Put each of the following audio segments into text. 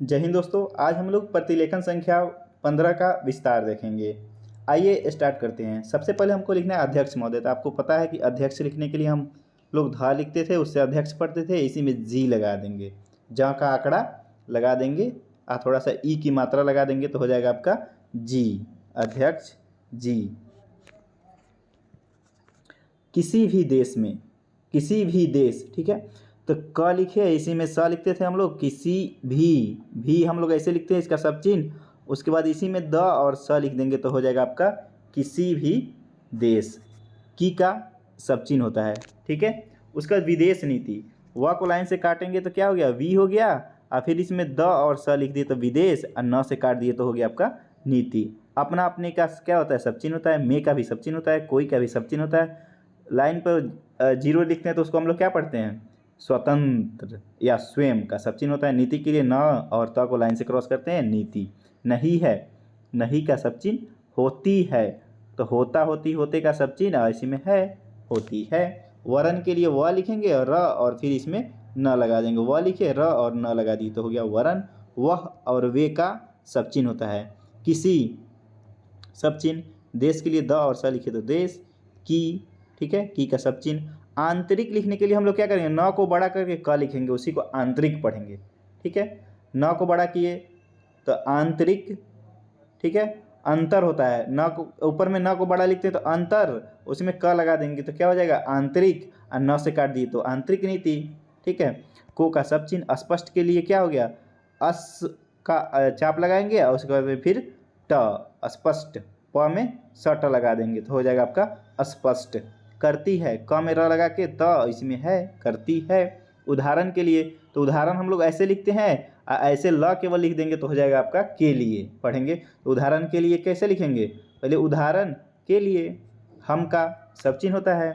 जय हिंद दोस्तों। आज हम लोग प्रतिलेखन संख्या 15 का विस्तार देखेंगे। आइए स्टार्ट करते हैं। सबसे पहले हमको लिखना है अध्यक्ष महोदय। तो आपको पता है कि अध्यक्ष लिखने के लिए हम लोग धा लिखते थे, उससे अध्यक्ष पढ़ते थे। इसी में जी लगा देंगे, जहाँ का आंकड़ा लगा देंगे और थोड़ा सा ई की मात्रा लगा देंगे तो हो जाएगा आपका जी, अध्यक्ष जी। किसी भी देश में, किसी भी देश, ठीक है। तो क लिखे, इसी में स लिखते थे हम लोग। किसी भी हम लोग ऐसे लिखते हैं, इसका सब चिन्ह, उसके बाद इसी में द और स लिख देंगे तो हो जाएगा आपका किसी भी देश। की का सब चिन्ह होता है, ठीक है। उसका विदेश नीति, व को लाइन से काटेंगे तो क्या हो गया, वी हो गया, और फिर इसमें द और स लिख दिए तो विदेश, और न से काट दिए तो हो गया आपका नीति। अपना अपने का क्या होता है, सब चिन्ह होता है। मे का भी सब चिन्ह होता है, कोई का भी सब चिन्ह होता है। लाइन पर जीरो लिखते हैं तो उसको हम लोग क्या पढ़ते हैं, स्वतंत्र या स्वयं का सब चिन्ह होता है। नीति के लिए न और त को लाइन से क्रॉस करते हैं, नीति। नहीं है, नहीं का सब चिन्ह होती है, तो होता होती होते का सब चिन्ह इसी में है, होती है। वरण के लिए व लिखेंगे और र, और फिर इसमें न लगा देंगे। व लिखे, र और न लगा दिए तो हो गया वरण। वह और वे का सब चिन्ह होता है। किसी सब चिन्ह, देश के लिए द और स लिखे तो देश। की, ठीक है, की का सब चिन्ह। आंतरिक लिखने के लिए हम लोग क्या करेंगे, न को बड़ा करके क लिखेंगे, उसी को आंतरिक पढ़ेंगे, ठीक है। न को बड़ा किए तो आंतरिक, ठीक है। अंतर होता है, न को ऊपर में न को बड़ा लिखते हैं तो अंतर, उसमें क लगा देंगे तो क्या हो जाएगा आंतरिक, और न से काट दिए तो आंतरिक नीति, ठीक है। को का सब चिन्ह, स्पष्ट के लिए क्या हो गया, अस का चाप लगाएंगे और उसके बाद में फिर ट, स्पष्ट। प में स ट लगा देंगे तो हो जाएगा आपका स्पष्ट। करती है, क में र लगा के त इसमें है, करती है। उदाहरण के लिए, तो उदाहरण हम लोग ऐसे लिखते हैं, ऐसे ल केवल लिख देंगे तो हो जाएगा आपका के लिए। पढ़ेंगे तो उदाहरण के लिए कैसे लिखेंगे, पहले उदाहरण के लिए हम का सब चिन्ह होता है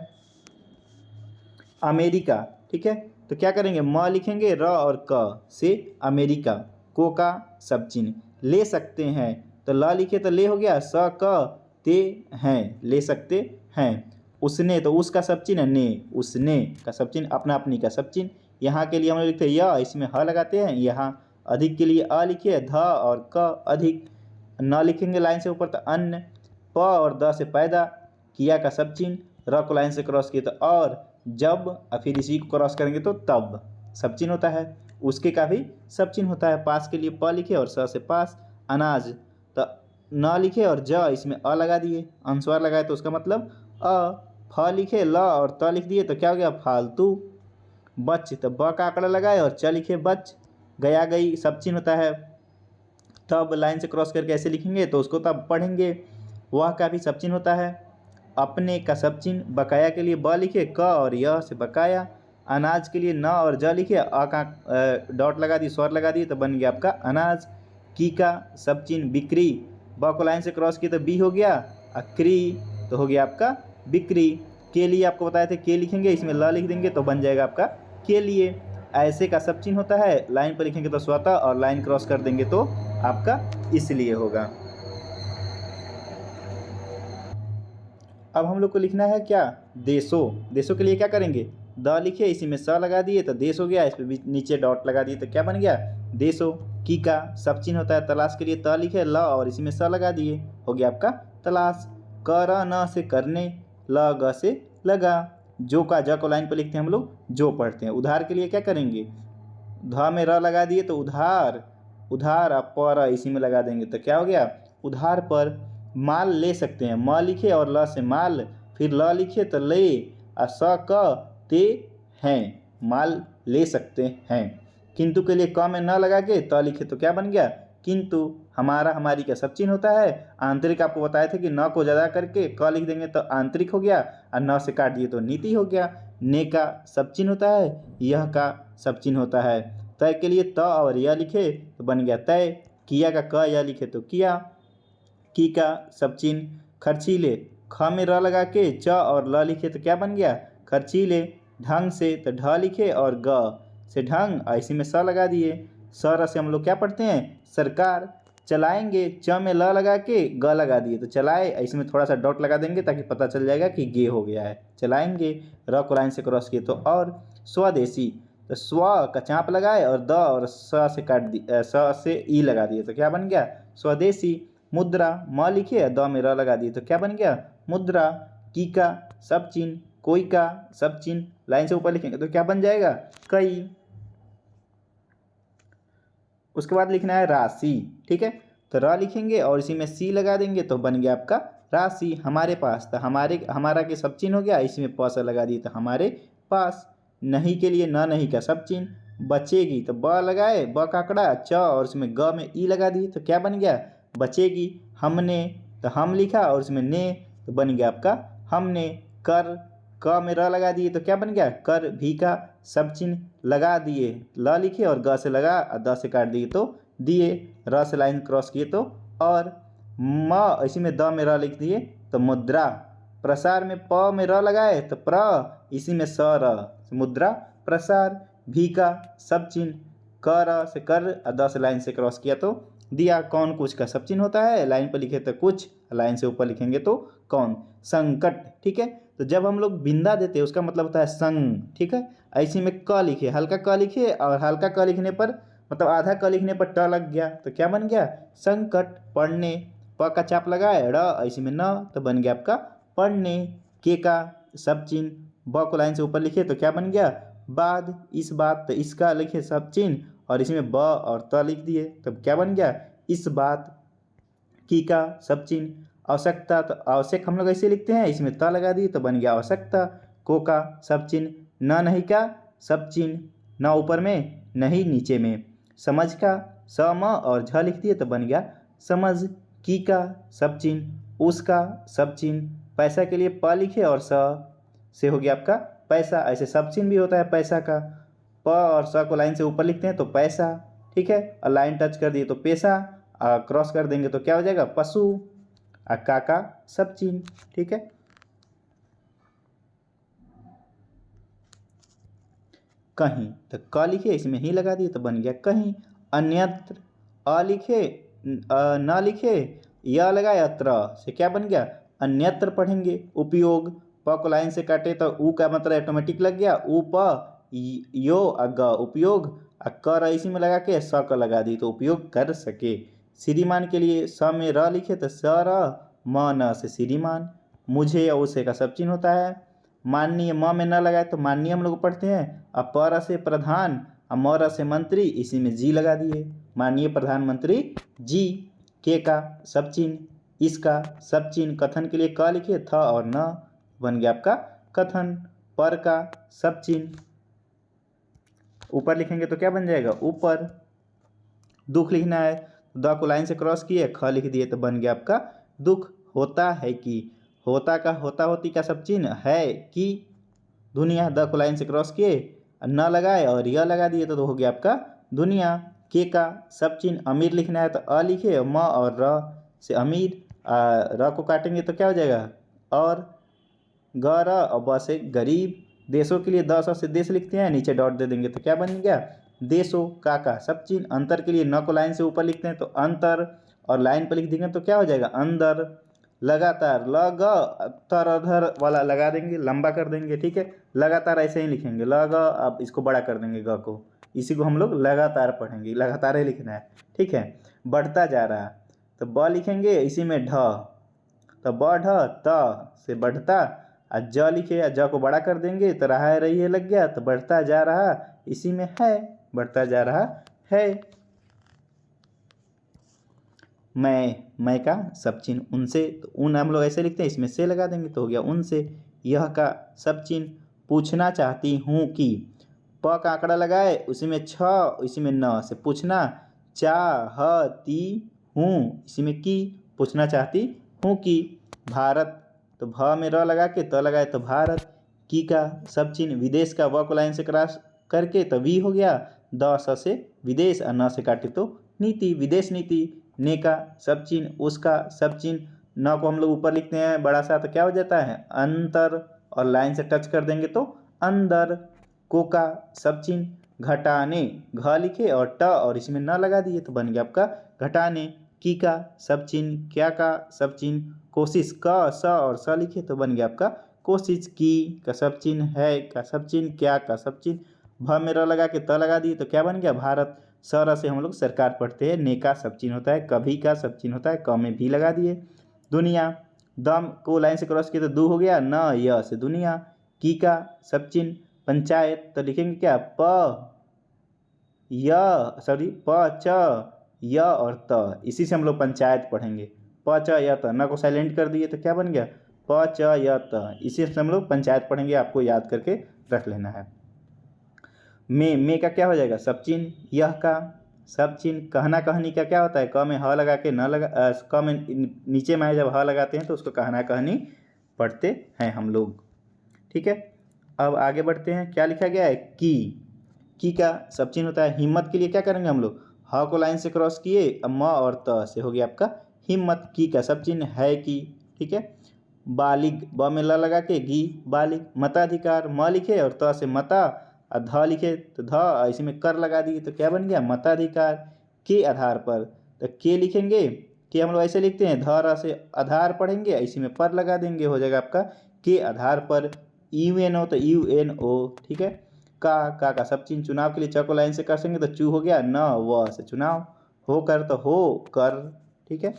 अमेरिका, ठीक है। तो क्या करेंगे, म लिखेंगे, र और क से अमेरिका। को का सब चिन्ह। ले सकते हैं, तो ल लिखे तो ले हो गया, स क ते हैं, ले सकते हैं। उसने, तो उसका सब चिन्ह ने, उसने का सब चिन्ह अपना अपनी का सब चिन्ह। यहाँ के लिए हम लोग लिखते हैं य, इसमें ह लगाते हैं। यहाँ अधिक के लिए अ लिखिए, ध और क अधिक। न लिखेंगे लाइन से ऊपर तो अन्न। प और द से पैदा, किया का सब चिन्ह। र को लाइन से क्रॉस किए तो और, जब, और फिर इसी को क्रॉस करेंगे तो तब सब चिन्ह होता है। उसके का भी सब चिन्ह होता है। पास के लिए प लिखे और स से पास। अनाज, तो न लिखे और ज इसमें अ लगा दिए, अनुस्वार लगाए तो उसका मतलब अ। फ लिखे, ल और त लिख दिए तो क्या हो गया फालतू। बच, तो ब का आंकड़ा लगाए और च लिखे बच। गया गई सब चिन्ह होता है। तब लाइन से क्रॉस करके ऐसे लिखेंगे तो उसको तब पढ़ेंगे। वह का भी सब चिन्ह होता है। अपने का सब चिन्ह। बकाया के लिए ब लिखे, क और य से बकाया। अनाज के लिए न और ज लिखे, अ का डॉट लगा दिए, स्वर लगा दिए तो बन गया आपका अनाज। की का सब चिन्ह बिक्री, ब को लाइन से क्रॉस किए तो बी हो गया, अक्री तो हो गया आपका बिक्री। के लिए आपको बताए थे के लिखेंगे, इसमें ल लिख देंगे तो बन जाएगा आपका के लिए। ऐसे का सब चिन्ह होता है, लाइन पर लिखेंगे तो स्वतः, और लाइन क्रॉस कर देंगे तो आपका इसलिए होगा। अब हम लोग को लिखना है क्या, देशों। देशों के लिए क्या करेंगे, द लिखे, इसी में स लगा दिए तो देश हो गया, इस पर भी नीचे डॉट लगा दिए तो क्या बन गया देशों। की का सब चिन्ह होता है। तलाश के लिए त लिखे, ल और इसी में स लगा दिए, हो गया आपका तलाश। कर न से करने, ल ग से लगा। जो का ज को लाइन पर लिखते हैं हम लोग, जो पढ़ते हैं। उधार के लिए क्या करेंगे, ध में र लगा दिए तो उधार, उधार आप पर इसी में लगा देंगे तो क्या हो गया उधार पर। माल ले सकते हैं, म लिखे और ल से माल, फिर ल लिखे तो ले, और स क ते हैं, माल ले सकते हैं। किंतु के लिए क में न लगा के त लिखे तो क्या बन गया किंतु। हमारा हमारी का सब चिन्ह होता है। आंतरिक आपको बताए थे कि न को ज़्यादा करके क लिख देंगे तो आंतरिक हो गया, और न से काट दिए तो नीति हो गया। ने का सब चिन्ह होता है, यह का सब चिन्ह होता है। तय के लिए त और य लिखे तो बन गया तय। किया का क या लिखे तो किया। की का सब चिन्ह। खर्चीले, ख में र लगा के च और ल लिखे तो क्या बन गया खर्चीले। ढंग से, तो ढ लिखे और ग से ढंग, इसी में स लगा दिए। सर से हम लोग क्या पढ़ते हैं सरकार। चलाएंगे, च में ल लगा के ग लगा दिए तो चलाए, इसमें थोड़ा सा डॉट लगा देंगे ताकि पता चल जाएगा कि गे हो गया है, चलाएंगे। र को लाइन से क्रॉस किए तो और। स्वदेशी, तो स्व का चाँप लगाए और द और स से काट दी, स से ई लगा दिए तो क्या बन गया स्वदेशी। मुद्रा म लिखे द में र लगा दिए तो क्या बन गया मुद्रा। की का सब चिन्ह, कोई का सब चिन्ह, लाइन से ऊपर लिखेंगे तो क्या बन जाएगा कई। उसके बाद लिखना है राशि, ठीक है। तो र लिखेंगे और इसी में सी लगा देंगे तो बन गया आपका राशि। हमारे पास तो हमारा के सब चिन्ह हो गया, इसमें प से लगा दिए तो हमारे पास। नहीं के लिए न नहीं का सब चिन्ह। बचेगी तो ब लगाए, ब का आंकड़ा च और उसमें ग में ई लगा दिए तो क्या बन गया बचेगी। हमने तो हम लिखा और उसमें ने तो बन गया आपका हमने। कर क में र लगा दिए तो क्या बन गया कर। भी का सब चिन्ह लगा दिए, ल लिखे और ग से लगा और द से काट दिए तो दिए। र से लाइन क्रॉस किए तो और। म इसी में द में र लिख दिए तो मुद्रा। प्रसार में प में र लगाए तो प्र, इसी में स र मुद्रा प्रसार। भी का सब चिन्ह, कर से कर और द से लाइन से क्रॉस किया तो दिया। कौन कुछ का सब चिन्ह होता है, लाइन पर लिखे तो कुछ, लाइन से ऊपर लिखेंगे तो कौन। संकट, ठीक है। तो जब हम लोग बिंदा देते हैं उसका मतलब होता है संग, ठीक है। ऐसे में क लिखे, हल्का क लिखे और हल्का क लिखने पर मतलब आधा क लिखने पर ट लग गया तो क्या बन गया संकट। पढ़ने प का चाप लगाए र ऐसे में न तो बन गया आपका पढ़ने। के का सब चिन्ह, ब को लाइन से ऊपर लिखे तो क्या बन गया बाद। इस बात तो इसका लिखे सब चिन्ह और इसमें ब और त लिख दिए तब क्या बन गया इस बात। की का सब चिन्ह, आवश्यकता तो आवश्यक हम लोग ऐसे लिखते हैं, इसमें त लगा दिए तो बन गया आवश्यकता। को का सब चिन्ह, न नहीं का सब चिन्ह, न ऊपर में नहीं नीचे में। समझ का स म और झ लिख दिए तो बन गया समझ। की का सब चिन्ह, उसका सब चिन्ह, पैसा के लिए प लिखे और स से हो गया आपका पैसा। ऐसे सब चिन्ह भी होता है पैसा का, प और स को लाइन से ऊपर लिखते हैं तो पैसा, ठीक है। और लाइन टच कर दिए तो पैसा, क्रॉस कर देंगे तो क्या हो जाएगा पशु। का सब चिन्ह, ठीक है। कहीं तो क लिखे इसमें ही लगा दिए तो बन गया कहीं। अन्यत्र अ लिखे न लिखे य लगाए अत्र से क्या बन गया अन्यत्र पढ़ेंगे। उपयोग प को लाइन से काटे तो ऊ का मतलब ऑटोमेटिक लग गया उप यो ग उपयोग। कर इसी में लगा के स का लगा दी तो उपयोग कर सके। श्रीमान के लिए स में र लिखे तो स र, म न से श्रीमान। मुझे और उसे का सब चिन्ह होता है। माननीय म में न लगाए तो माननीय हम लोग पढ़ते हैं। अब पर से प्रधान और मर से मंत्री, इसी में जी लगा दिए माननीय प्रधानमंत्री जी। के का सब चिन्ह, इसका सब चिन्ह, कथन के लिए क लिखे थ और न बन गया आपका कथन। पर का सब चिन्ह ऊपर लिखेंगे तो क्या बन जाएगा ऊपर। दुख लिखना है द को लाइन से क्रॉस किए, ख लिख दिए तो बन गया आपका दुख। होता है कि, होता का होता होती का सब चिन्ह है कि दुनिया, द को लाइन से क्रॉस किए न लगाए और यह लगा दिए तो हो गया आपका दुनिया। के का सब चिन्ह, अमीर लिखना है तो अ लिखे म और र से अमीर, र को काटेंगे तो क्या हो जाएगा और ग र और ब से गरीब। देशों के लिए 10 से देश लिखते हैं, नीचे डॉट दे देंगे तो क्या बन गया देशों। का सब चिन्ह, अंतर के लिए न को लाइन से ऊपर लिखते हैं तो अंतर और लाइन पर लिख देंगे तो क्या हो जाएगा अंदर। लगातार ल ग तर अधर वाला लगा देंगे, लंबा कर देंगे, ठीक है। लगातार ऐसे ही लिखेंगे ल ग, अब इसको बड़ा कर देंगे ग को, इसी को हम लोग लगातार पढ़ेंगे, लगातार ही लिखना है, ठीक है। बढ़ता जा रहा तो ब लिखेंगे इसी में ढ तो ब ढ त से बढ़ता। और ज लिखे या ज को बड़ा कर देंगे तो रहा है रही है लग गया तो बढ़ता जा रहा, इसी में है बढ़ता जा रहा है। मैं का सब चिन्ह उनसे, तो उन हम लोग ऐसे लिखते हैं, इसमें से लगा देंगे तो हो गया उनसे। यह का सब चिन्ह, पूछना चाहती हूँ कि, प का आंकड़ा लगाए उसी में छ, इसी में न से पूछना। चाहती हूँ इसी में की, पूछना चाहती हूँ कि। भारत तो भ में र लगा के त लगाए तो भारत। की का सब चिन्ह, विदेश का व को लाइन से क्रॉस करके तो वी हो गया। द स से विदेश और न से काटे तो नीति, विदेश नीति। ने का सब चिन्ह, उसका सब चिन्ह, न को हम लोग ऊपर लिखते हैं बड़ा सा तो क्या हो जाता है अंतर और लाइन से टच कर देंगे तो अंदर। को का सब चिन्ह, घटाने घ लिखे और ट और इसमें न लगा दिए तो बन गया आपका घटाने। की का सब चिन्ह, क्या का सब चिन्ह, कोशिश क स और स लिखे तो बन गया आपका कोशिश। की का सब चिन्ह, है का सब चिन्ह, क्या का सब चिन्ह, भ में र लगा के त लगा दिए तो क्या बन गया भारत। स र से हम लोग सरकार पढ़ते हैं, ने का सब चिन्ह होता है, कभी का सब चिन्ह होता है, क में भी लगा दिए। दुनिया, दम को लाइन से क्रॉस किए तो दू हो गया, न य से दुनिया। की का सब चिन्ह, पंचायत तो लिखेंगे क्या, प च य और त, इसी से हम लोग पंचायत पढ़ेंगे। प च य त, न को साइलेंट कर दिए तो क्या बन गया, प च य त, इसी से हम लोग पंचायत पढ़ेंगे, आपको याद करके रख लेना है। में का क्या हो जाएगा, सब चिन्ह, यह का सब चिन्ह। कहना कहनी का क्या होता है, क में ह लगा के न लगा, क में नीचे में जब ह लगाते हैं तो उसको कहना कहनी पढ़ते हैं हम लोग। ठीक है, अब आगे बढ़ते हैं। क्या लिखा गया है, की का सब चिन्ह होता है। हिम्मत के लिए क्या करेंगे हम लोग, ह को लाइन से क्रॉस किए, अब म और त से हो गया आपका हिम्मत। की का सब चिन्ह है की। ठीक है, बालिग, ब में ल लगा के गी बालिग। मताधिकार, म लिखे और त से मता, और ध लिखे तो ध, इसी में कर लगा दिए तो क्या बन गया, मताधिकार। के आधार पर, तो के लिखेंगे, के हम लोग ऐसे लिखते हैं, ध र से आधार पढ़ेंगे, इसी में पर लगा देंगे, हो जाएगा आपका के आधार पर। UNO तो UNO। ठीक है, का सब चिन्ह, चुनाव के लिए च को लाइन से कसेंगे तो चू हो गया, न व से चुनाव। हो कर तो हो कर। ठीक है,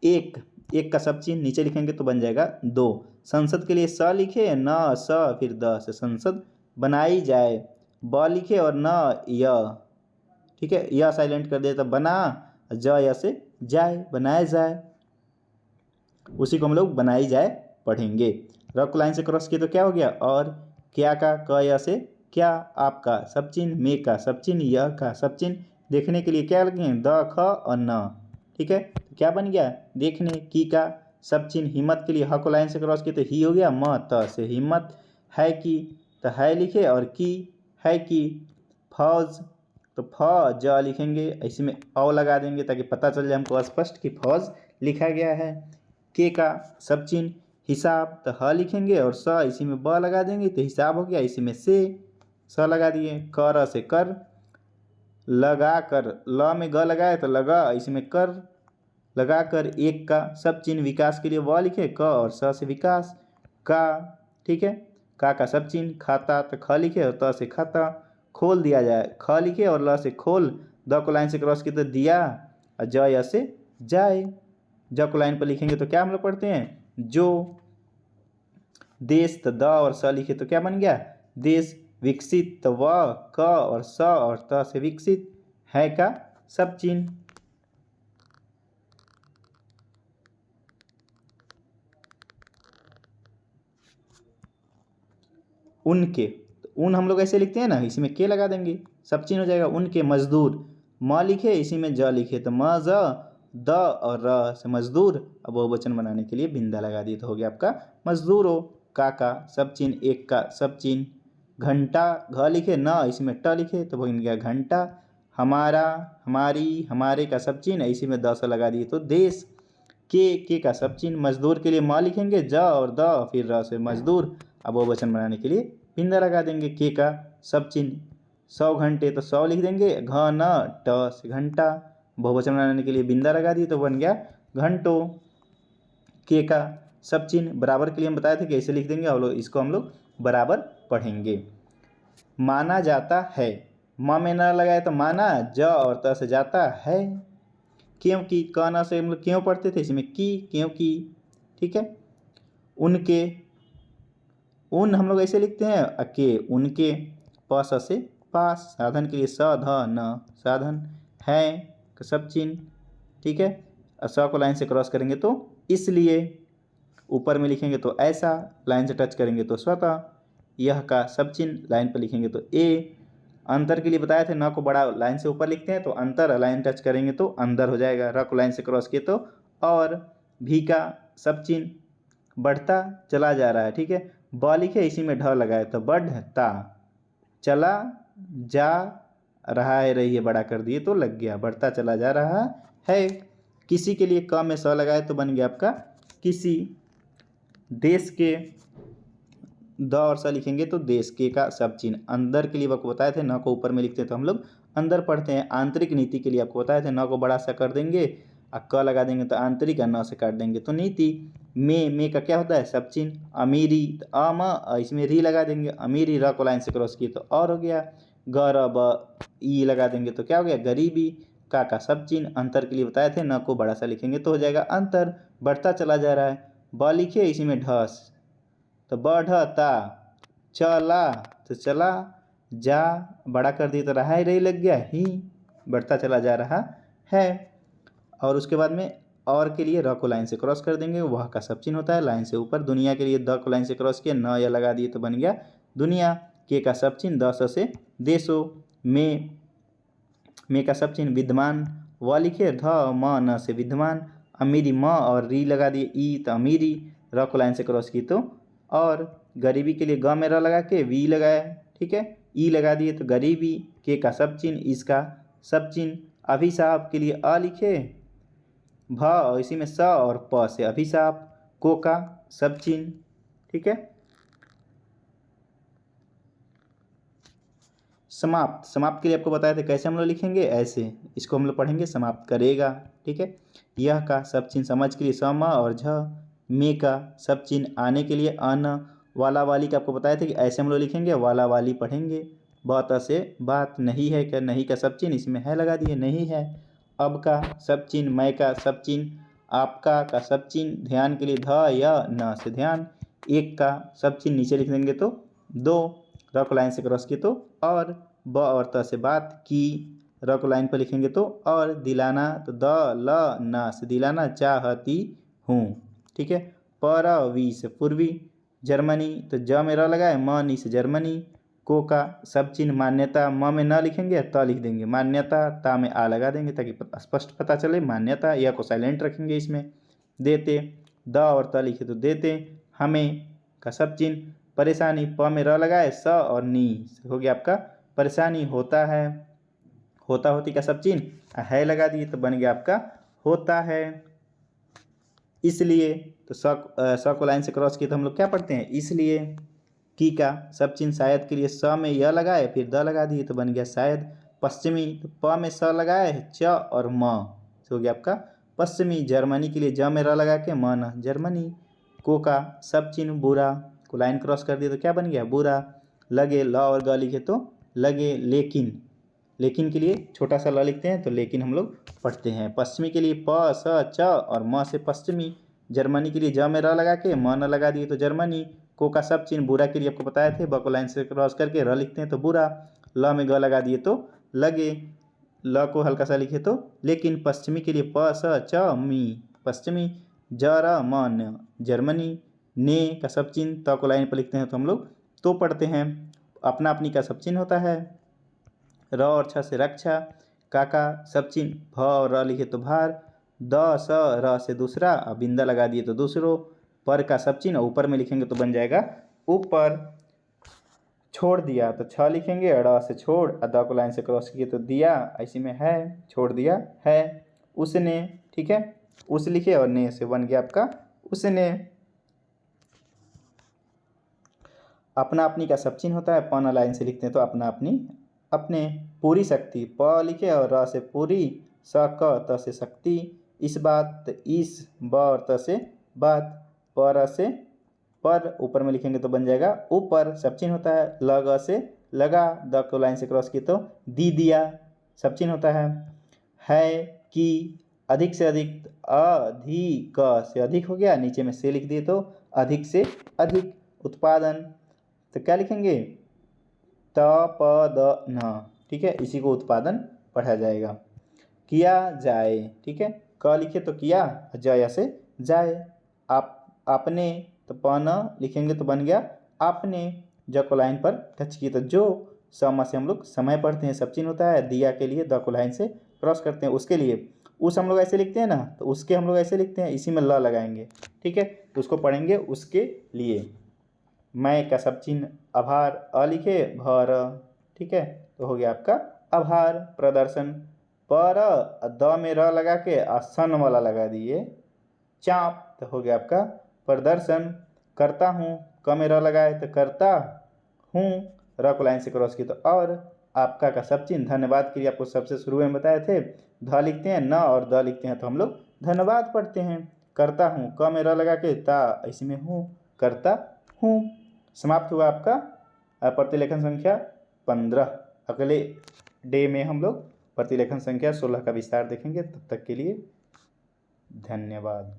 एक का सब चिन्ह नीचे लिखेंगे तो बन जाएगा दो। संसद के लिए स लिखे, न स फिर द से संसद। बनाई जाए, ब लिखे और न य। ठीक है, यह साइलेंट कर दिया तो बना, ज य से जाए, बनाया जाए, उसी को हम लोग बनाई जाए पढ़ेंगे। र को लाइन से क्रॉस किए तो क्या हो गया, और क्या का क य से क्या, आपका सब चिन्ह, में का सब चिन्ह, यह का सब चिन्ह। देखने के लिए क्या लगे, द ख और न। ठीक है, तो क्या बन गया, देखने। की का सब चिन्ह, हिम्मत के लिए ह को लाइन से क्रॉस किए तो ही हो गया, म त से हिम्मत। है की, तो है लिखे और की है की। फौज, तो फ ज लिखेंगे, इसी में औ लगा देंगे ताकि पता चल जाए हमको स्पष्ट कि फौज लिखा गया है। के का सब चिन्ह, हिसाब, तो ह लिखेंगे और स, इसी में ब लगा देंगे तो हिसाब हो गया, इसी में से स लगा दिए। कर से कर, लगा कर, ल में ग लगाए तो लगा, इसी में कर लगा कर। एक का सब चिन्ह, विकास के लिए व लिखे, क और स से विकास का। ठीक है, का सब चिन्ह, खाता, तो ख लिखे और त से खाता। खोल दिया जाए, ख लिखे और ल से खोल, द को लाइन से क्रॉस किए तो दिया, और ज य से जाए। ज को लाइन पर लिखेंगे तो क्या हम लोग पढ़ते हैं, जो। देश, तो द और स लिखे तो क्या बन गया, देश। विकसित, तो व क और स और त से विकसित। है का सब चिन्ह। उनके, तो उन हम लोग ऐसे लिखते हैं ना, इसी में के लगा देंगे, सब चिन्ह हो जाएगा। उनके मजदूर, म लिखे, इसी में ज लिखे तो म ज, द और र से मजदूर। अब बहुवचन बनाने के लिए बिंदा लगा दिए तो हो गया आपका मजदूरों। का सब चिन्ह, एक का सब चिन्ह। घंटा, घ लिखे, न इसी में ट लिखे तो बन गया घंटा। हमारा, हमारी, हमारे का सब चिन्ह, इसी में द से लगा दिए तो देश। के का सब चिन्ह, मजदूर के लिए म लिखेंगे, ज और द फिर र से मजदूर। अब बहुवचन बनाने के लिए बिंदा लगा देंगे। के का सब चिन्ह, 100 घंटे तो 100 लिख देंगे, घ न ट से घंटा। बहुवचन बनाने के लिए बिंदा लगा दिए तो बन गया घंटों। के का सब चिन्ह, बराबर के लिए हम बताए थे कि ऐसे लिख देंगे, हम लोग इसको हम लोग बराबर पढ़ेंगे। माना जाता है, म में न लगाए तो माना, ज और त से जाता है। क्योंकि, क न से हम लोग क्यों पढ़ते थे, इसमें की, क्योंकि। ठीक है, उनके, उन हम लोग ऐसे लिखते हैं, के उनके। प स से पास, साधन के लिए स ध न साधन। है का सब चिन्ह। ठीक है, और स को लाइन से क्रॉस करेंगे तो इसलिए। ऊपर में लिखेंगे तो ऐसा, लाइन से टच करेंगे तो स्वतः। यह का सब चिन्ह, लाइन पर लिखेंगे तो ए। अंतर के लिए बताए थे, न को बड़ा लाइन से ऊपर लिखते हैं तो अंतर, लाइन टच करेंगे तो अंदर हो जाएगा। र को लाइन से क्रॉस किए तो और। भी का सब चिन्ह, बढ़ता चला जा रहा है। ठीक है, ब लिखे, इसी में ढ लगाए तो बढ़ता। चला जा रहा है, रही है बड़ा कर दिए तो लग गया, बढ़ता चला जा रहा है। किसी के लिए क में स लगाए तो बन गया आपका किसी। देश के, द और स लिखेंगे तो देश। के का सब चिन्ह, अंदर के लिए आपको बताए थे, न को ऊपर में लिखते हैं तो हम लोग अंदर पढ़ते हैं। आंतरिक नीति के लिए आपको बताए थे, न को बड़ा सा कर देंगे और क लगा देंगे तो आंतरिक, और न से काट देंगे तो नीति। में का क्या होता है सब चिन्ह। अमीरी तो अम, इसमें री लगा देंगे, अमीरी, र को लाइन से क्रॉस किए तो और हो गया। गरब ई लगा देंगे तो क्या हो गया गरीबी। का सब चिन्ह, अंतर के लिए बताए थे, न को बड़ा सा लिखेंगे तो हो जाएगा अंतर, बढ़ता चला जा रहा है। ब लिखिए इसी में ढस, तो बढ़ता, चला तो चला, जा बड़ा कर दिए तो रहा ही रही लग गया ही, बढ़ता चला जा रहा है। और उसके बाद में और के लिए र को लाइन से क्रॉस कर देंगे, वह का सब चिन्ह होता है लाइन से ऊपर। दुनिया के लिए द को लाइन से क्रॉस किया, न या लगा दिए तो बन गया दुनिया। के का सब चिन्ह, द स से देशो। में का सब चिन्ह विद्यमान, व लिखे ध म न से विद्यमान। अमीरी म और री लगा दिए ई तो अमीरी, र को लाइन से क्रॉस की तो और। गरीबी के लिए ग में र लगा के वी लगाया, ठीक है, ई लगा दिए तो गरीबी। के का सब चिन्ह, इसका सब चिन्ह। अभिशाप के लिए अ लिखे, भ और इसी में स और प से अभिशाप। को का सब चिन्ह, ठीक है। समाप्त, समाप्त के लिए आपको बताया था कैसे हम लोग लिखेंगे, ऐसे इसको हम लोग पढ़ेंगे, समाप्त करेगा, ठीक है। यह का सब चिन्ह समझ के लिए सम और झ। में का सब चिन्ह आने के लिए अन। वाला वाली का आपको बताया था कि ऐसे हम लोग लिखेंगे, वाला वाली पढ़ेंगे। बात से बात, नहीं है क्या, नहीं का सब चिन्ह इसमें है लगा दिए, नहीं है। अब का सब चिन्ह, मैं का सब चिन्ह, आपका सब चिन्ह, ध्यान के लिए ध या न से ध्यान। एक का सब चिन्ह नीचे लिख देंगे तो दो, र को लाइन से क्रॉस किए तो और। ब और त से बात की, र को लाइन पर लिखेंगे तो और। दिलाना तो द ल न से दिलाना, चाहती हूँ, ठीक है। परवी से पूर्वी। जर्मनी तो ज में र लगाए, म नी से जर्मनी। को का सब चिन्ह मान्यता, म में न लिखेंगे त लिख देंगे मान्यता, ता में आ लगा देंगे ताकि स्पष्ट पता चले मान्यता, या को साइलेंट रखेंगे इसमें। देते, द और त लिखे तो देते। हमें का सब चिन्ह, परेशानी, प में र लगाए, स और नी हो गया आपका परेशानी होता है। होता होती का सब चिन्ह है लगा दिए तो बन गया आपका होता है। इसलिए तो स को लाइन से क्रॉस किए तो हम लोग क्या पढ़ते हैं, इसलिए। की का सब चिन्ह शायद के लिए स में य लगाए फिर द लगा दिए तो बन गया शायद। पश्चिमी तो प में स लगाए, च और म हो गया आपका पश्चिमी। जर्मनी के लिए ज में र लगा के म न जर्मनी। को का सब चिन्ह बुरा, को लाइन क्रॉस कर दिए तो क्या बन गया बुरा। लगे, ल और ग लिखे तो लगे, लेकिन। लेकिन के लिए छोटा सा ल लिखते हैं तो लेकिन हम लोग पढ़ते हैं। पश्चिमी के लिए प स च और म से पश्चिमी। जर्मनी के लिए ज में र लगा के म न लगा दिए तो जर्मनी। को का सब चिन्ह बुरा के लिए आपको बताए थे, ब को लाइन से क्रॉस करके र लिखते हैं तो बुरा। ल में ग लगा दिए तो लगे, ल को हल्का सा लिखे तो लेकिन। पश्चिमी के लिए प स च मी पश्चिमी। ज र म न जर्मनी। ने का सब चिन्ह, त को लाइन पर लिखते हैं तो हम लोग तो पढ़ते हैं। अपना अपनी का सब चिन्ह होता है। र और छ से रक्षा। का सब चिन्ह, भ और र लिखे तो भार। द स र से दूसरा, बिंदा लगा दिए तो दूसरो। पर का सब चिन्ह ऊपर में लिखेंगे तो बन जाएगा ऊपर। छोड़ दिया तो छ लिखेंगे, ड़ से छोड़, द को लाइन से क्रॉस किए तो दिया, ऐसे में है, छोड़ दिया है। उसने, ठीक है, उस लिखे और ने से बन गया आपका उसने। अपना अपनी का सब चिन्ह होता है, प न लाइन से लिखते हैं तो अपना अपनी, अपने। पूरी शक्ति, प लिखे और र से पूरी, स क त से शक्ति। इस बात, इस, ब और त से बात। पर से पर, ऊपर में लिखेंगे तो बन जाएगा ऊपर, सब चिन्ह होता है। लग से लगा, द को लाइन से क्रॉस किए तो दी दिया, सब चिन्ह होता है कि। अधिक से अधिक, अधिक से अधिक हो गया, नीचे में से लिख दिए तो अधिक से अधिक। उत्पादन तो क्या लिखेंगे, त प द न, ठीक है, इसी को उत्पादन पढ़ा जाएगा। किया जाए, ठीक है, क लिखे तो किया, जया से जाए। आपने तो प न लिखेंगे तो बन गया आपने। ज को लाइन पर टच किए तो जो। सम से हम लोग समय पढ़ते हैं, सब चिन्ह होता है। दिया के लिए द को लाइन से क्रॉस करते हैं, उसके लिए। उस हम लोग ऐसे लिखते हैं ना, तो उसके हम लोग ऐसे लिखते हैं, इसी में ल लगाएंगे, ठीक है, तो उसको पढ़ेंगे उसके लिए। मैं का सब चिन्ह आभार, अ लिखे भर, ठीक है, तो हो गया आपका आभार। प्रदर्शन, पर द में र लगा के आसन वाला लगा दिए, चाप, तो हो गया आपका प्रदर्शन। करता हूँ, क में र लगाए तो करता हूँ, र को लाइन से क्रॉस किया तो और। आपका का सब चिन्ह धन्यवाद के लिए आपको सबसे शुरू में बताए थे। ध लिखते हैं न और द लिखते हैं तो हम लोग धन्यवाद पढ़ते हैं। करता हूँ क में र लगा के ता ऐसे में हूँ, करता हूँ। समाप्त हुआ आपका प्रतिलेखन संख्या 15। अगले डे में हम लोग प्रतिलेखन संख्या 16 का विस्तार देखेंगे। तब तक के लिए धन्यवाद।